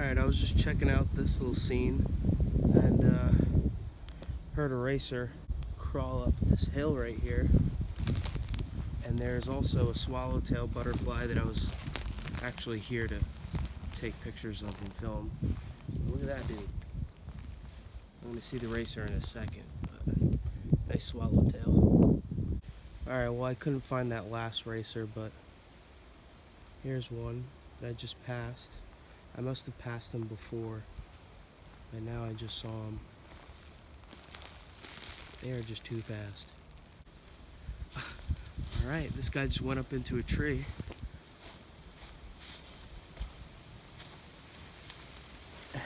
Alright, I was just checking out this little scene and heard a racer crawl up this hill right here. And there's also a swallowtail butterfly that I was actually here to take pictures of and film. Look at that dude. I'm going to see the racer in a second. But nice swallowtail. Alright, well I couldn't find that last racer, but here's one that I just passed. I must have passed him before, but now I just saw him. They are just too fast. Alright, this guy just went up into a tree. There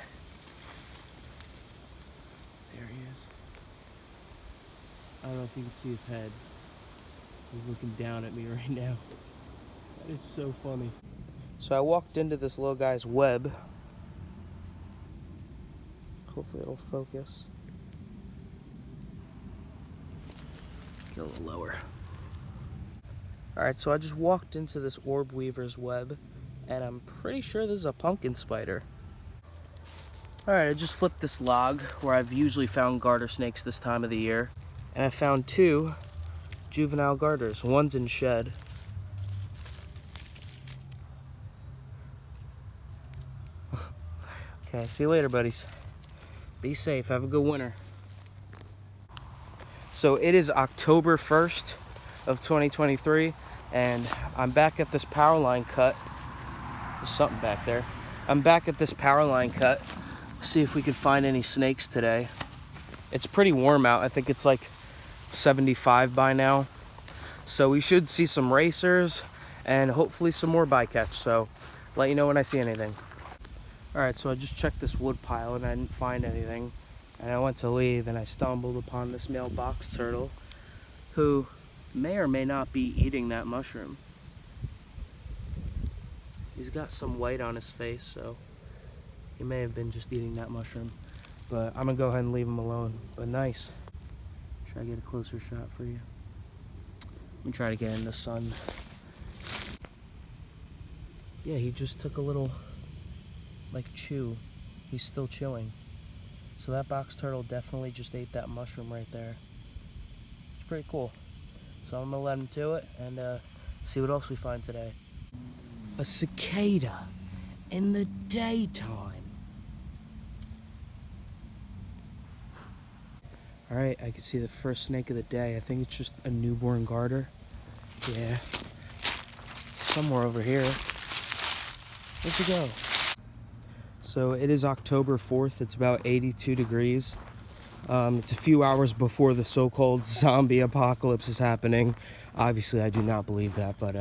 he is. I don't know if you can see his head. He's looking down at me right now. That is so funny. So I walked into this little guy's web. Hopefully it'll focus. Get a little lower. Alright, so I just walked into this orb weaver's web, and I'm pretty sure this is a pumpkin spider. Alright, I just flipped this log where I've usually found garter snakes this time of the year, and I found two juvenile garters. One's in shed. Okay, see you later, buddies. Be safe, have a good winter. So it is October 1st of 2023, and I'm back at this power line cut. There's something back there. I'm back at this power line cut. See if we can find any snakes today. It's pretty warm out. I think it's like 75 by now. So we should see some racers and hopefully some more bycatch. So let you know when I see anything. Alright, so I just checked this wood pile and I didn't find anything. And I went to leave and I stumbled upon this male box turtle who may or may not be eating that mushroom. He's got some white on his face, so he may have been just eating that mushroom. But I'm gonna go ahead and leave him alone. But nice. Try to get a closer shot for you. Let me try to get in the sun. Yeah, he just took a little chew. He's still chewing. So that box turtle definitely just ate that mushroom right there. It's pretty cool. So I'm gonna let him to it and see what else we find today. A cicada in the daytime. Alright, I can see the first snake of the day. I think it's just a newborn garter. Yeah. Somewhere over here. Where'd you go? So it is October 4th. It's about 82 degrees. It's a few hours before the so-called zombie apocalypse is happening. Obviously, I do not believe that, but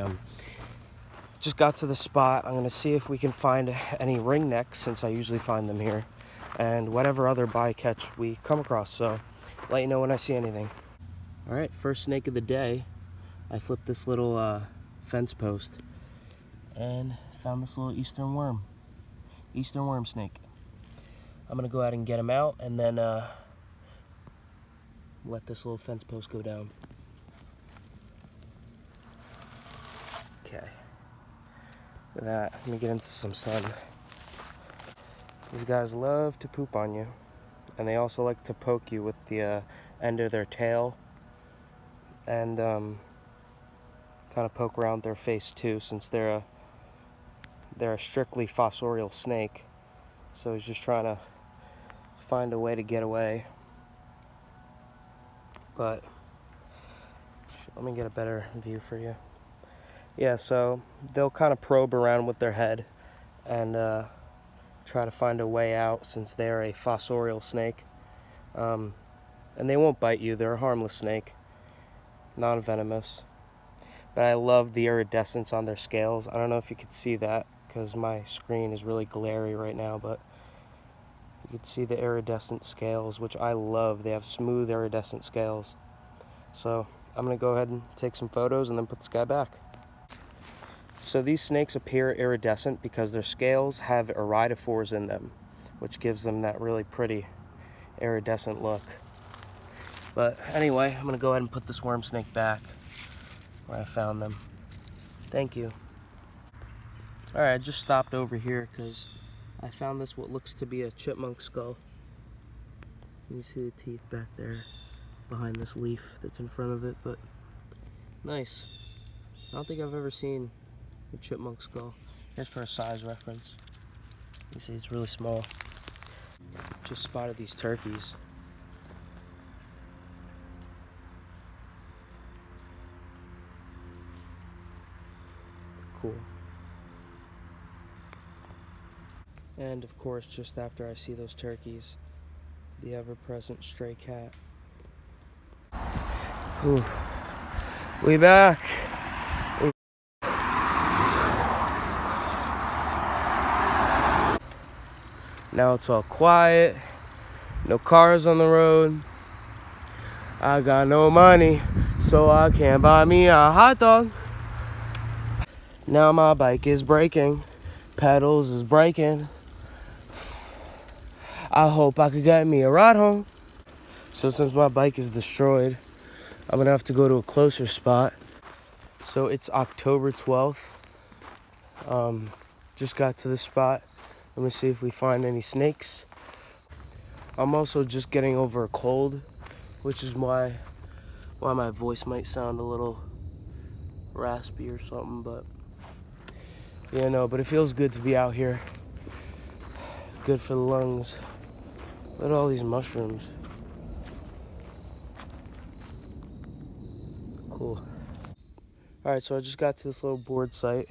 just got to the spot. I'm going to see if we can find any ringnecks, since I usually find them here, and whatever other bycatch we come across. So let you know when I see anything. Alright, first snake of the day. I flipped this little fence post and found this little eastern worm snake. I'm gonna go ahead and get him out and then let this little fence post go down. Okay, look at that. Let me get into some sun. These guys love to poop on you, and they also like to poke you with the end of their tail, and kind of poke around their face too, since they're a strictly fossorial snake. So he's just trying to find a way to get away. But let me get a better view for you. Yeah, so they'll kind of probe around with their head and try to find a way out, since they're a fossorial snake. And they won't bite you. They're a harmless snake, non-venomous. But I love the iridescence on their scales. I don't know if you could see that because my screen is really glary right now, but you can see the iridescent scales, which I love. They have smooth iridescent scales. So I'm going to go ahead and take some photos and then put this guy back. So these snakes appear iridescent because their scales have iridophores in them, which gives them that really pretty iridescent look. But anyway, I'm going to go ahead and put this worm snake back where I found them. Thank you. Alright, I just stopped over here because I found this what looks to be a chipmunk skull. You see the teeth back there behind this leaf that's in front of it, but nice. I don't think I've ever seen a chipmunk skull. Just for a size reference. You see it's really small. Just spotted these turkeys. Cool. And of course, just after I see those turkeys, the ever-present stray cat. Whew. We back. Now it's all quiet. No cars on the road. I got no money, so I can't buy me a hot dog. Now my bike is breaking. Pedals is breaking. I hope I could get me a ride home. So since my bike is destroyed, I'm gonna have to go to a closer spot. So it's October 12th. Just got to this spot. Let me see if we find any snakes. I'm also just getting over a cold, which is why my voice might sound a little raspy or something, but yeah, no, but it feels good to be out here. Good for the lungs. Look at all these mushrooms. Cool. Alright, so I just got to this little board site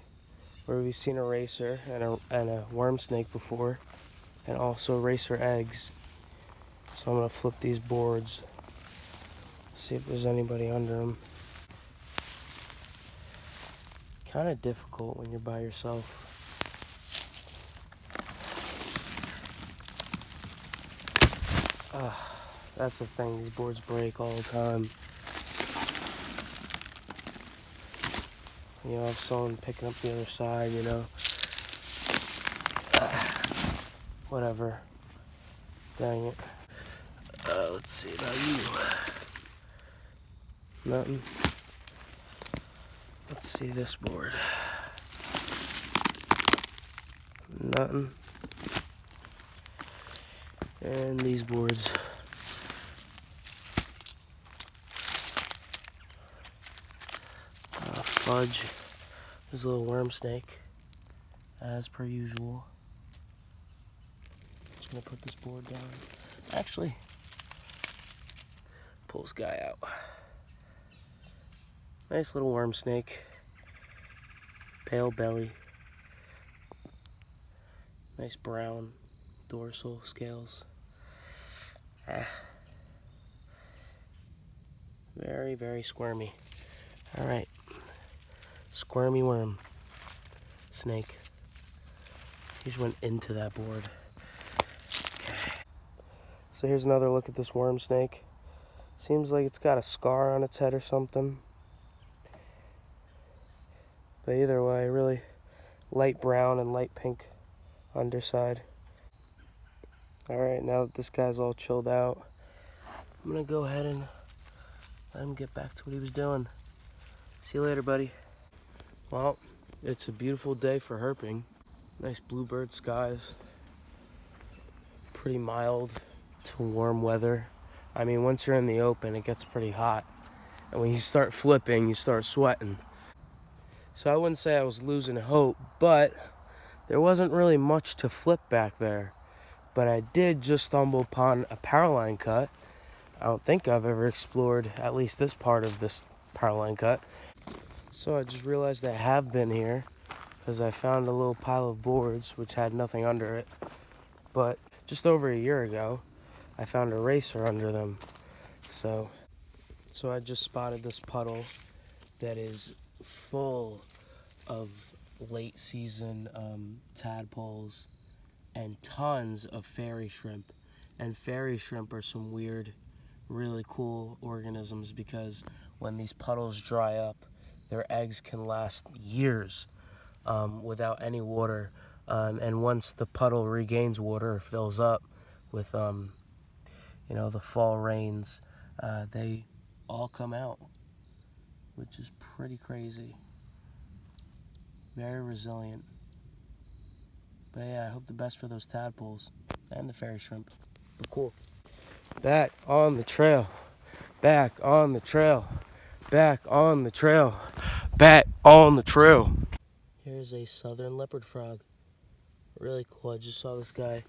where we've seen a racer and a worm snake before, and also racer eggs. So I'm gonna flip these boards, see if there's anybody under them. Kind of difficult when you're by yourself. That's the thing, these boards break all the time. You know, if someone picking up the other side, you know. Whatever. Dang it. Let's see about you. Nothing. Let's see this board. Nothing. And these boards. Fudge. There's a little worm snake, as per usual. Just gonna put this board down. Actually, pull this guy out. Nice little worm snake. Pale belly. Nice brown dorsal scales. Very, very squirmy. Alright. Squirmy worm. Snake. He just went into that board. Okay. So here's another look at this worm snake. Seems like it's got a scar on its head or something. But either way, really light brown and light pink underside. Alright, now that this guy's all chilled out, I'm gonna go ahead and let him get back to what he was doing. See you later, buddy. Well, it's a beautiful day for herping. Nice bluebird skies. Pretty mild to warm weather. I mean, once you're in the open, it gets pretty hot. And when you start flipping, you start sweating. So I wouldn't say I was losing hope, but there wasn't really much to flip back there. But I did just stumble upon a power line cut. I don't think I've ever explored at least this part of this power line cut. So I just realized I have been here because I found a little pile of boards which had nothing under it. But just over a year ago, I found a racer under them. So I just spotted this puddle that is full of late season tadpoles and tons of fairy shrimp. And fairy shrimp are some weird, really cool organisms because when these puddles dry up, their eggs can last years without any water. And once the puddle regains water or fills up with, you know, the fall rains, they all come out, which is pretty crazy. Very resilient. But yeah, I hope the best for those tadpoles and the fairy shrimp. But cool. Back on the trail. Back on the trail. Back on the trail. Back on the trail. Here's a southern leopard frog. Really cool. I just saw this guy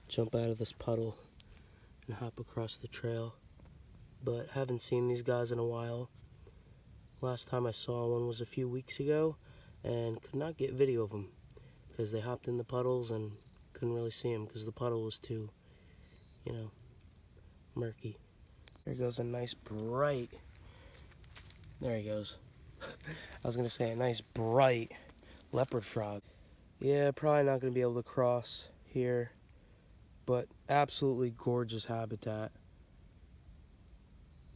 jump out of this puddle and hop across the trail. But haven't seen these guys in a while. Last time I saw one was a few weeks ago and could not get video of them because they hopped in the puddles and couldn't really see them because the puddle was too, murky. There goes a nice bright, there he goes. I was gonna say a nice bright leopard frog. Yeah, probably not gonna be able to cross here, but absolutely gorgeous habitat.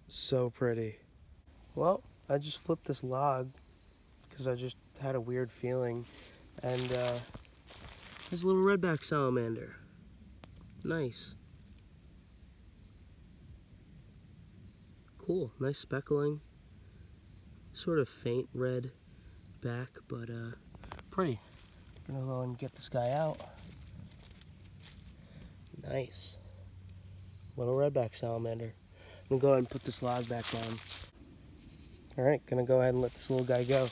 So pretty. Well, I just flipped this log because I just had a weird feeling, and there's a little redback salamander. Nice. Cool, nice speckling. Sort of faint red back, but pretty. Gonna go and get this guy out. Nice. Little redback salamander. I'm gonna go ahead and put this log back down. Alright, gonna go ahead and let this little guy go.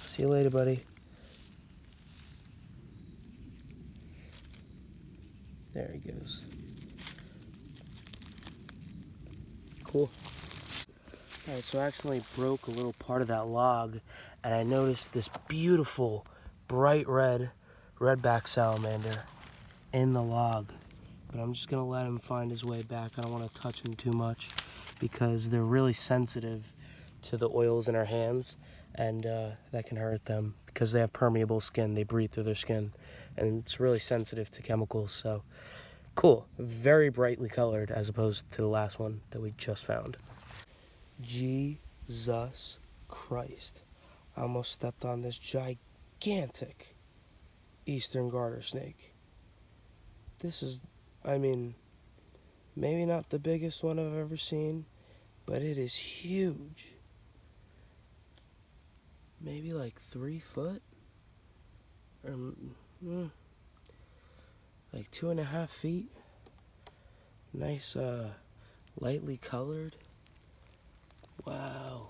See you later, buddy. There he goes. Cool. Alright, so I accidentally broke a little part of that log, and I noticed this beautiful, bright red redback salamander in the log. But I'm just gonna let him find his way back. I don't want to touch him too much because they're really sensitive to the oils in our hands, and that can hurt them because they have permeable skin. They breathe through their skin, and it's really sensitive to chemicals. So cool, very brightly colored as opposed to the last one that we just found. Jesus Christ, I almost stepped on this gigantic eastern garter snake. This is, maybe not the biggest one I've ever seen, but it is huge. Maybe like 3 foot? Or like 2.5 feet. Nice, lightly colored. Wow.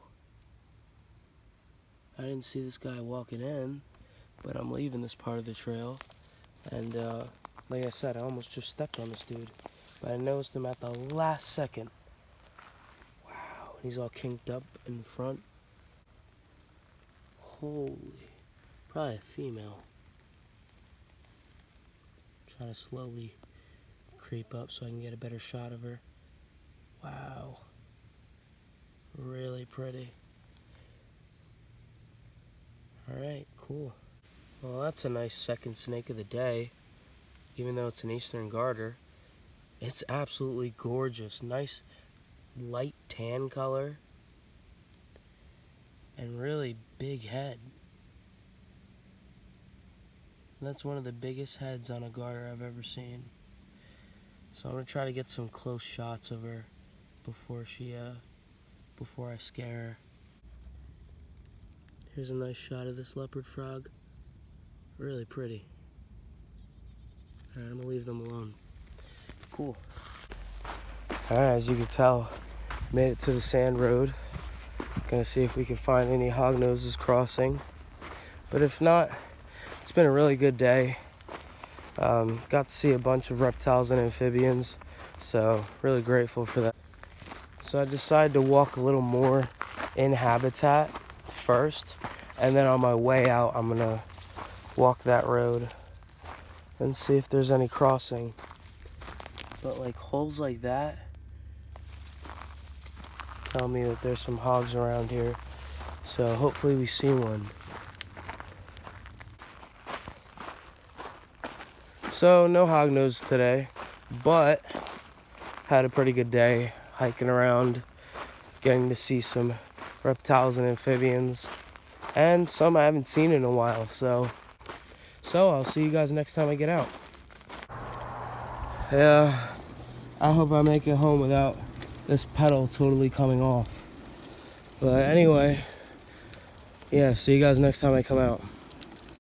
I didn't see this guy walking in, but I'm leaving this part of the trail. And like I said, I almost just stepped on this dude, but I noticed him at the last second. Wow, he's all kinked up in the front. Holy, probably a female. Trying to slowly creep up so I can get a better shot of her. Wow, really pretty. Alright, cool. Well, that's a nice second snake of the day. Even though it's an eastern garter, it's absolutely gorgeous. Nice light tan color and really big head. That's one of the biggest heads on a garter I've ever seen. So I'm gonna try to get some close shots of her before I scare her. Here's a nice shot of this leopard frog. Really pretty. Alright, I'm gonna leave them alone. Cool. Alright, as you can tell, made it to the sand road. Gonna see if we can find any hognoses crossing. But if not, it's been a really good day. Got to see a bunch of reptiles and amphibians, so really grateful for that. So I decided to walk a little more in habitat first, and then on my way out, I'm gonna walk that road and see if there's any crossing. But like holes like that tell me that there's some hogs around here, so hopefully we see one. So no hognose today, but had a pretty good day hiking around, getting to see some reptiles and amphibians, and some I haven't seen in a while. So I'll see you guys next time I get out. Yeah, I hope I make it home without this pedal totally coming off. But anyway, yeah, see you guys next time I come out.